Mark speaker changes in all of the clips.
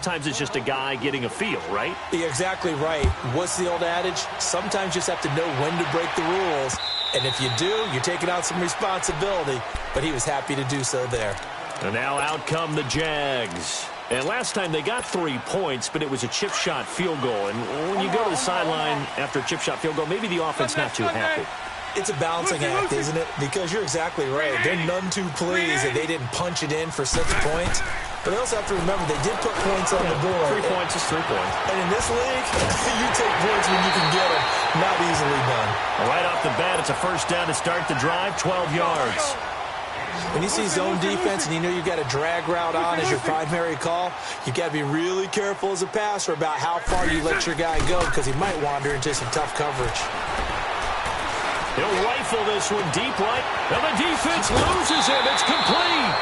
Speaker 1: sometimes it's just a guy getting a feel, right?
Speaker 2: You're exactly right. What's the old adage? Sometimes you just have to know when to break the rules. And if you do, you're taking out some responsibility. But he was happy to do so there.
Speaker 1: And now out come the Jags. And last time they got 3 points, but it was a chip shot field goal. And when you go to the sideline after a chip shot field goal, maybe the offense not too happy.
Speaker 2: It's a balancing act, isn't it? Because you're exactly right. They're none too pleased that they didn't punch it in for 6 points. But they also have to remember they did put points on the board.
Speaker 1: 3 points is 3 points.
Speaker 2: And in this league, you take points when you can get them. Not easily done.
Speaker 1: Right off the bat, it's a first down to start the drive, 12 yards.
Speaker 2: When you see zone defense and you know you've got a drag route on as your primary call, you've got to be really careful as a passer about how far you let your guy go because he might wander into some tough coverage.
Speaker 1: He'll rifle this one deep right, and the defense loses him. It's complete.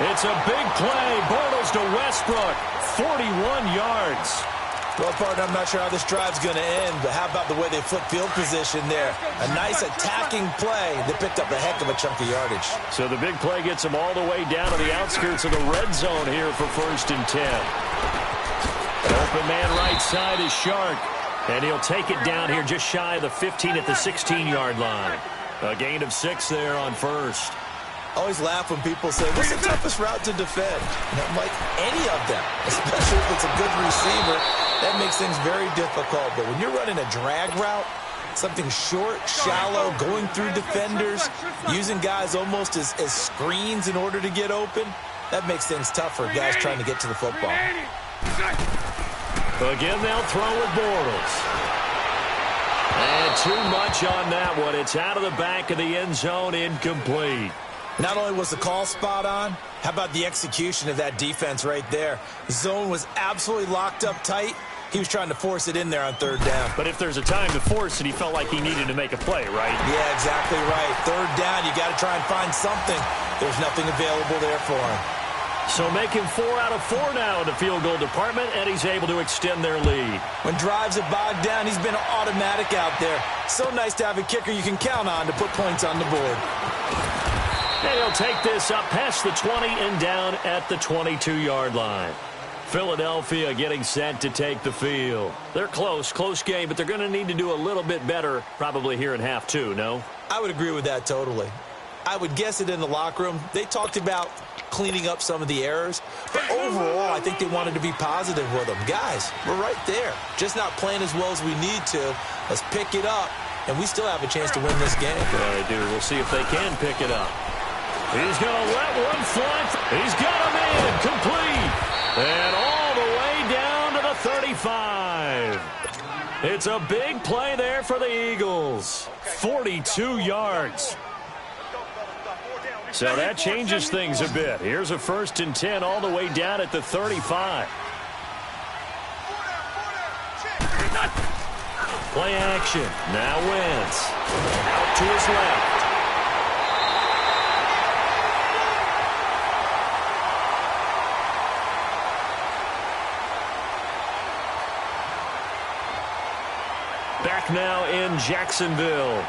Speaker 1: It's a big play. Bortles to Westbrook, 41 yards.
Speaker 2: Well, partner, I'm not sure how this drive's going to end, but how about the way they flip field position there? A nice attacking play that picked up a heck of a chunk of yardage.
Speaker 1: So the big play gets him all the way down to the outskirts of the red zone here for 1st and 10. Open man right side is Shark. And he'll take it down here just shy of the 15 at the 16-yard line. A gain of 6 there on 1st.
Speaker 2: I always laugh when people say, what's the toughest route to defend? And I'm like, any of them, especially if it's a good receiver. That makes things very difficult. But when you're running a drag route, something short, shallow, going through defenders, using guys almost as screens in order to get open, that makes things tough for guys trying to get to the football.
Speaker 1: Again, they'll throw with Bortles. And too much on that one. It's out of the back of the end zone, incomplete.
Speaker 2: Not only was the call spot on, how about the execution of that defense right there? The zone was absolutely locked up tight. He was trying to force it in there on 3rd down.
Speaker 1: But if there's a time to force it, he felt like he needed to make a play, right?
Speaker 2: Yeah, exactly right. 3rd down, you got to try and find something. There's nothing available there for him.
Speaker 1: So making 4 out of 4 now in the field goal department, and he's able to extend their lead.
Speaker 2: When drives are bogged down, he's been automatic out there. So nice to have a kicker you can count on to put points on the board.
Speaker 1: And he'll take this up past the 20 and down at the 22-yard line. Philadelphia getting set to take the field. They're close game, but they're going to need to do a little bit better probably here in half 2, no?
Speaker 2: I would agree with that totally. I would guess it in the locker room. They talked about cleaning up some of the errors, but overall, I think they wanted to be positive with them. Guys, we're right there. Just not playing as well as we need to. Let's pick it up, and we still have a chance to win this game.
Speaker 1: Yeah, they do. We'll see if they can pick it up. He's going to let one fly. He's got him in, complete. And all the way down to the 35. It's a big play there for the Eagles. 42 yards. So that changes things a bit. Here's a 1st and 10 all the way down at the 35. Play action. Now Wentz. Out to his left. Back now in Jacksonville.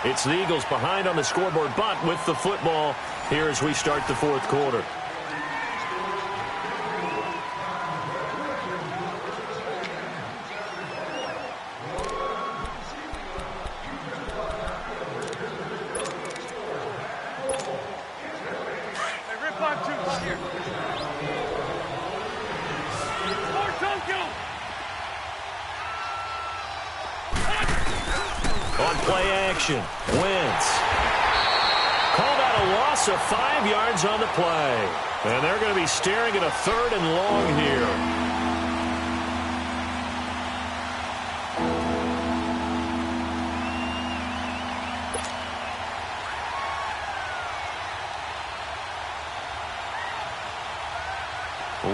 Speaker 1: It's the Eagles behind on the scoreboard, but with the football here as we start the 4th quarter. On play action, Wentz. Called out a loss of 5 yards on the play. And they're going to be staring at a 3rd and long here.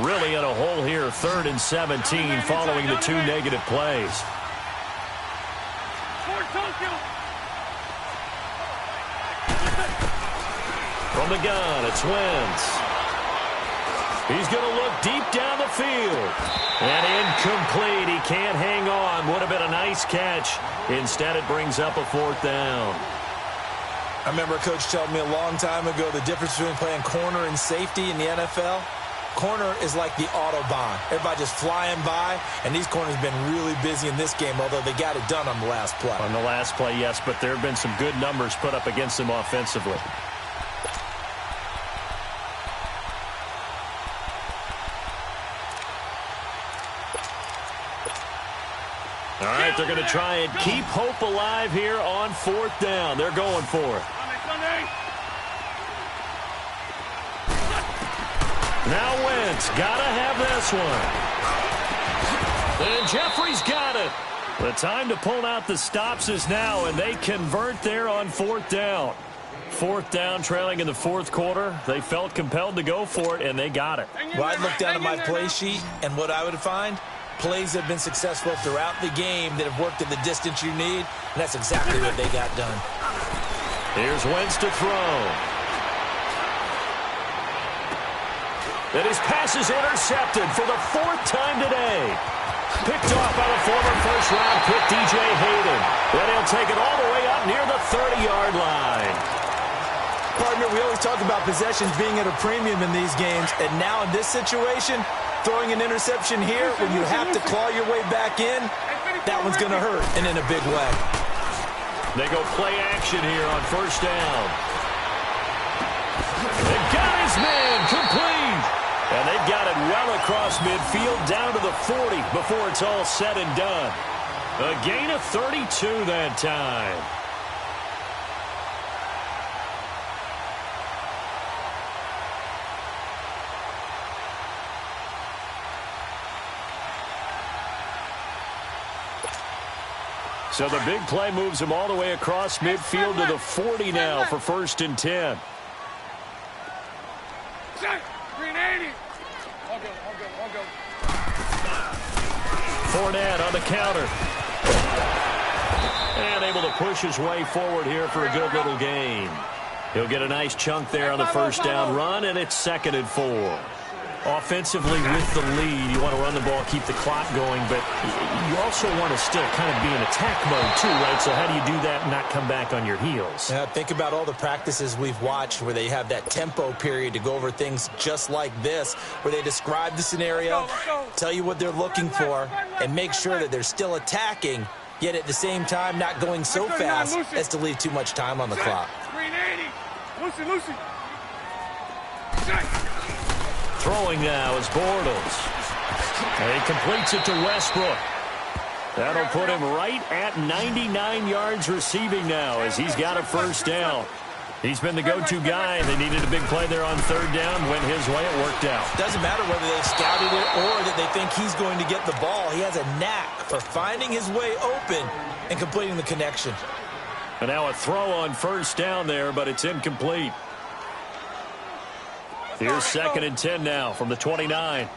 Speaker 1: Really in a hole here, 3rd and 17 following the 2 negative plays. From the gun, it's Wentz. He's going to look deep down the field. And incomplete. He can't hang on. Would have been a nice catch. Instead, it brings up a 4th down.
Speaker 2: I remember a coach telling me a long time ago the difference between playing corner and safety in the NFL. corner is like the Autobahn. Everybody just flying by, and these corners have been really busy in this game, although they got it done on the last play.
Speaker 1: On the last play, yes, but there have been some good numbers put up against them offensively. All right, they're going to try and keep hope alive here on 4th down. They're going for it. Now Wentz, gotta have this one. And Jeffrey's got it. The time to pull out the stops is now, and they convert there on 4th down. 4th down, trailing in the 4th quarter. They felt compelled to go for it, and they got it.
Speaker 2: Well, I'd look down at my play sheet, and what I would find, plays have been successful throughout the game that have worked at the distance you need, and that's exactly what they got done.
Speaker 1: Here's Wentz to throw. And his pass is intercepted for the 4th time today. Picked off by the former first-round pick, DJ Hayden. Then he'll take it all the way up near the 30-yard line.
Speaker 2: Partner, we always talk about possessions being at a premium in these games, and now in this situation, throwing an interception here when you have to claw your way back in, that one's going to hurt, and in a big way.
Speaker 1: They go play action here on 1st down. They got his man complete. And they've got it well across midfield down to the 40 before it's all said and done. A gain of 32 that time. So the big play moves them all the way across midfield to the 40 now for 1st and 10. Fournette on the counter. And able to push his way forward here for a good little gain. He'll get a nice chunk there on the 1st down run, and it's 2nd and 4. Offensively with the lead, you want to run the ball, keep the clock going, but you also want to still kind of be in attack mode too, right? So how do you do that and not come back on your heels?
Speaker 2: Yeah, think about all the practices we've watched where they have that tempo period to go over things just like this, where they describe the scenario, tell you what they're looking for, and make sure that they're still attacking, yet at the same time not going so fast as to leave too much time on the clock.
Speaker 3: Lucy.
Speaker 1: Throwing now is Bortles. And he completes it to Westbrook. That'll put him right at 99 yards receiving now as he's got a 1st down. He's been the go-to guy. They needed a big play there on 3rd down. Went his way. It worked out.
Speaker 2: Doesn't matter whether they scouted it or that they think he's going to get the ball. He has a knack for finding his way open and completing the connection.
Speaker 1: And now a throw on 1st down there, but it's incomplete. Here's 2nd and 10 now from the 29.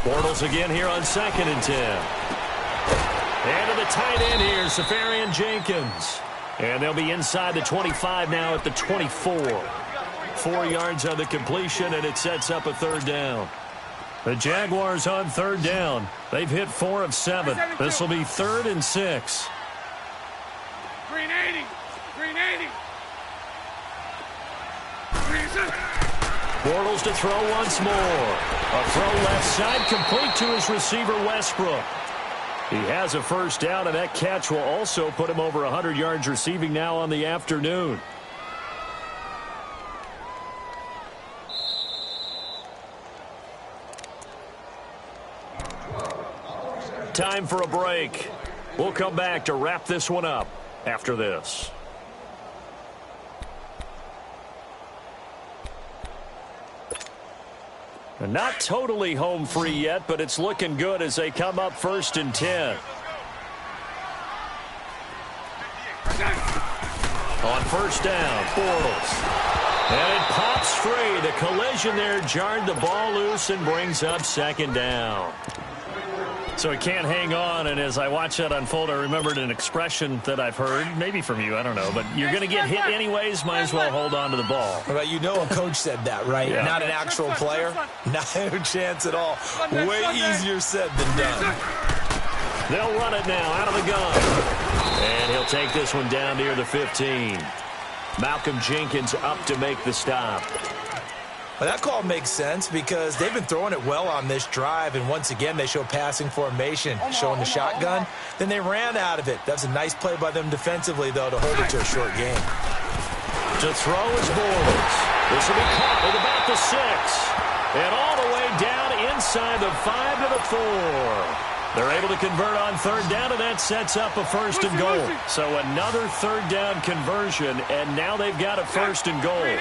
Speaker 1: Bortles again here on 2nd and 10. And to the tight end here, Safarian Jenkins. And they'll be inside the 25 now at the 24. 4 yards on the completion, and it sets up a 3rd down. The Jaguars on 3rd down. They've hit 4 of 7. This will be 3rd and 6.
Speaker 3: 380.
Speaker 1: Bortles to throw once more. A throw left side complete to his receiver Westbrook. He has a 1st down, and that catch will also put him over 100 yards receiving now on the afternoon. Time for a break. We'll come back to wrap this one up after this. Not totally home free yet, but it's looking good as they come up 1st and 10. On 1st down, Bortles. And it pops free. The collision there jarred the ball loose and brings up 2nd down. So he can't hang on, and as I watch that unfold, I remembered an expression that I've heard, maybe from you, I don't know, but you're going to get hit anyways, might as well hold on to the ball.
Speaker 2: Well, you know a coach said that, right?
Speaker 1: Yeah.
Speaker 2: Not an actual player. No chance at all. Way easier said than done.
Speaker 1: They'll run it now out of the gun. And he'll take this one down near the 15. Malcolm Jenkins up to make the stop.
Speaker 2: Well, that call makes sense because they've been throwing it well on this drive, and once again they show passing formation, showing the shotgun. Then they ran out of it. That's a nice play by them defensively, though, to hold it to a short game.
Speaker 1: To throw is Bortles. This will be caught at about the 6. And all the way down inside the 5 to the 4. They're able to convert on third down, and that sets up a first and goal. So another third down conversion, and now they've got a first and goal.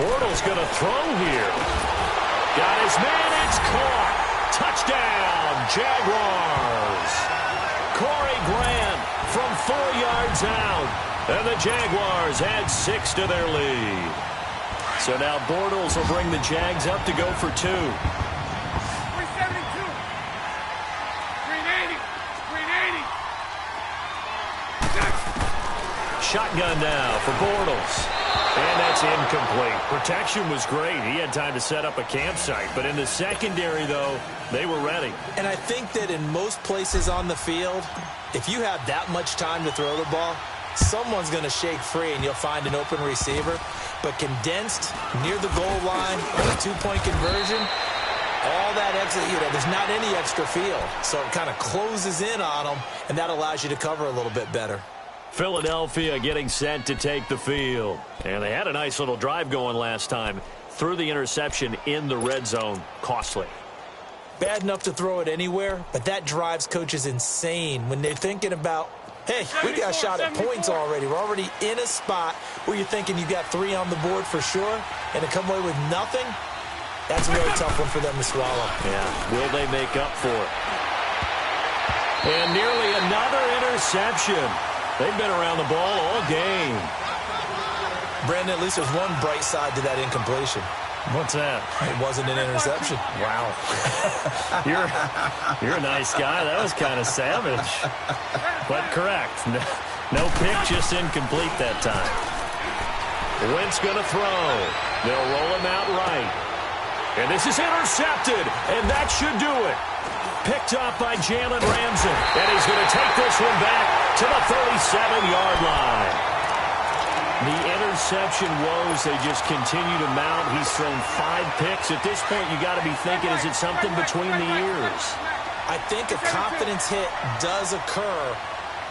Speaker 1: Bortles going to throw here. Got his man. It's caught. Touchdown, Jaguars. Corey Grant from 4 yards out. And the Jaguars add 6 to their lead. So now Bortles will bring the Jags up to go for 2.
Speaker 3: 372. 380. 380.
Speaker 1: Shotgun now for Bortles. And that's incomplete. Protection was great. He had time to set up a campsite. But in the secondary, though, they were ready.
Speaker 2: And I think that in most places on the field, if you have that much time to throw the ball, someone's going to shake free and you'll find an open receiver. But condensed near the goal line on a 2-point conversion, all that extra, there's not any extra field. So it kind of closes in on them, and that allows you to cover a little bit better.
Speaker 1: Philadelphia getting set to take the field. And they had a nice little drive going last time. Threw the interception in the red zone. Costly.
Speaker 2: Bad enough to throw it anywhere, but that drives coaches insane when they're thinking about, hey, we got a shot at points already. We're already in a spot where you're thinking you got 3 on the board for sure, and to come away with nothing, that's a really tough one for them to swallow.
Speaker 1: Yeah, will they make up for it? And nearly another interception. They've been around the ball all game.
Speaker 2: Brandon, at least there's one bright side to that incompletion.
Speaker 1: What's that?
Speaker 2: It wasn't an interception.
Speaker 1: Wow. You're a nice guy. That was kind of savage. But correct. No pick, just incomplete that time. Wentz going to throw. They'll roll him out right. And this is intercepted, and that should do it. Picked up by Jalen Ramsey. And he's going to take this one back to the 37-yard line. The interception woes, they just continue to mount. He's thrown 5 picks. At this point, you got to be thinking, is it something between the ears?
Speaker 2: I think a confidence hit does occur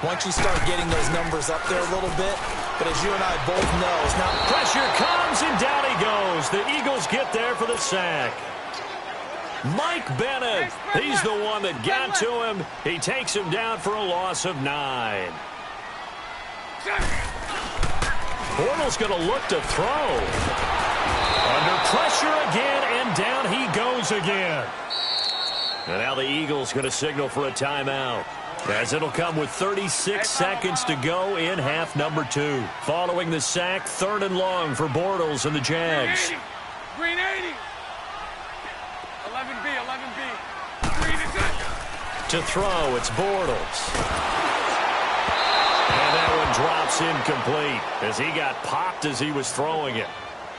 Speaker 2: once you start getting those numbers up there a little bit. But as you and I both know, it's not...
Speaker 1: Pressure comes, and down he goes. The Eagles get there for the sack. Mike Bennett, he's the one that got to him. He takes him down for a loss of 9. Bortles going to look to throw. Under pressure again, and down he goes again. And now the Eagles going to signal for a timeout, as it'll come with 36 seconds to go in half number 2. Following the sack, 3rd and long for Bortles and the Jags.
Speaker 3: Green 80. 11B, 11B. Green is it.
Speaker 1: To throw, it's Bortles. And that one drops incomplete as he got popped as he was throwing it.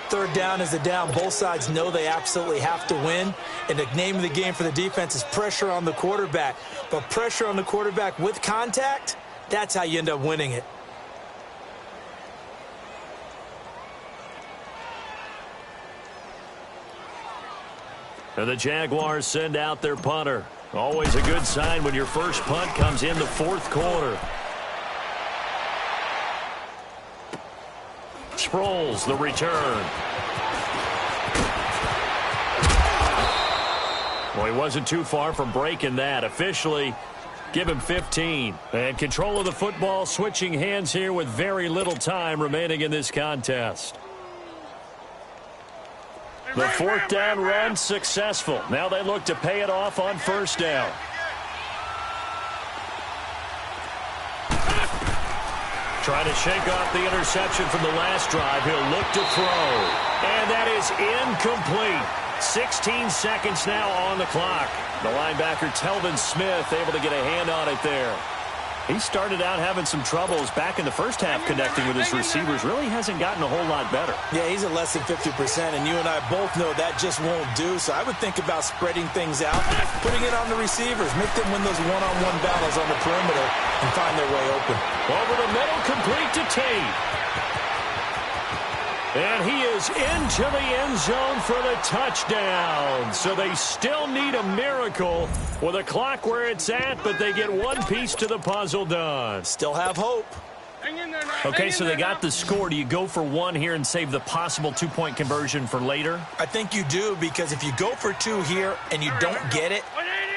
Speaker 2: 3rd down is a down. Both sides know they absolutely have to win. And the name of the game for the defense is pressure on the quarterback. But pressure on the quarterback with contact, that's how you end up winning it.
Speaker 1: And the Jaguars send out their punter. Always a good sign when your first punt comes in the 4th quarter. Sproles, the return. Well, he wasn't too far from breaking that. Officially, give him 15. And control of the football, switching hands here with very little time remaining in this contest. The 4th down run successful. Now they look to pay it off on 1st down. Trying to shake off the interception from the last drive. He'll look to throw. And that is incomplete. 16 seconds now on the clock. The linebacker, Telvin Smith, able to get a hand on it there. He started out having some troubles back in the first half connecting with his receivers. Really hasn't gotten a whole lot better.
Speaker 2: Yeah, he's at less than 50%, and you and I both know that just won't do. So I would think about spreading things out, putting it on the receivers, make them win those one-on-one battles on the perimeter and find their way open.
Speaker 1: Over the middle, complete to Tate. And he is into the end zone for the touchdown. So they still need a miracle with a clock where it's at, but they get one piece to the puzzle done.
Speaker 2: Still have hope.
Speaker 1: Okay, so they got the score. Do you go for one here and save the possible two-point conversion for later?
Speaker 2: I think you do, because if you go for two here and you don't get it,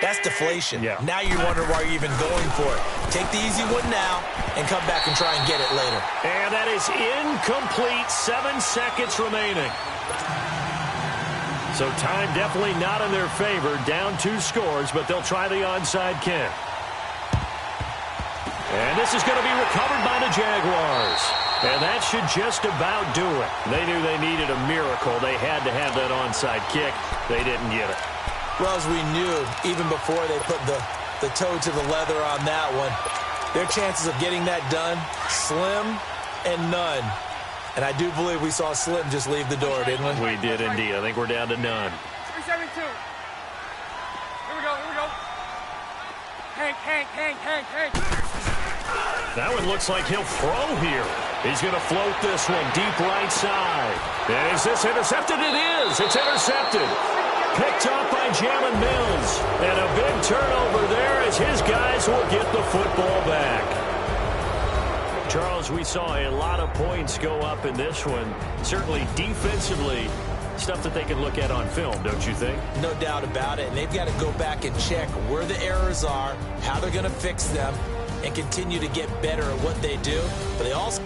Speaker 2: that's deflation.
Speaker 1: Yeah.
Speaker 2: Now you wonder why you're even going for it. Take the easy one now and come back and try and get it later.
Speaker 1: And that is incomplete. 7 seconds remaining. So time definitely not in their favor. Down 2 scores, but they'll try the onside kick. And this is going to be recovered by the Jaguars. And that should just about do it. They knew they needed a miracle. They had to have that onside kick. They didn't get it.
Speaker 2: Well, as we knew, even before they put the toe to the leather on that one, their chances of getting that done, slim and none. And I do believe we saw Slim just leave the door, didn't we?
Speaker 1: We did indeed. I think we're down to none.
Speaker 3: 372. Here we go. Hank.
Speaker 1: That one looks like he'll throw here. He's going to float this one deep right side. And is this intercepted? It is. It's intercepted. Picked up by Jalen Mills. And a big turnover there as his guys will get the football back. Charles, we saw a lot of points go up in this one. Certainly defensively, stuff that they can look at on film, don't you think?
Speaker 2: No doubt about it. And they've got to go back and check where the errors are, how they're going to fix them, and continue to get better at what they do. But they also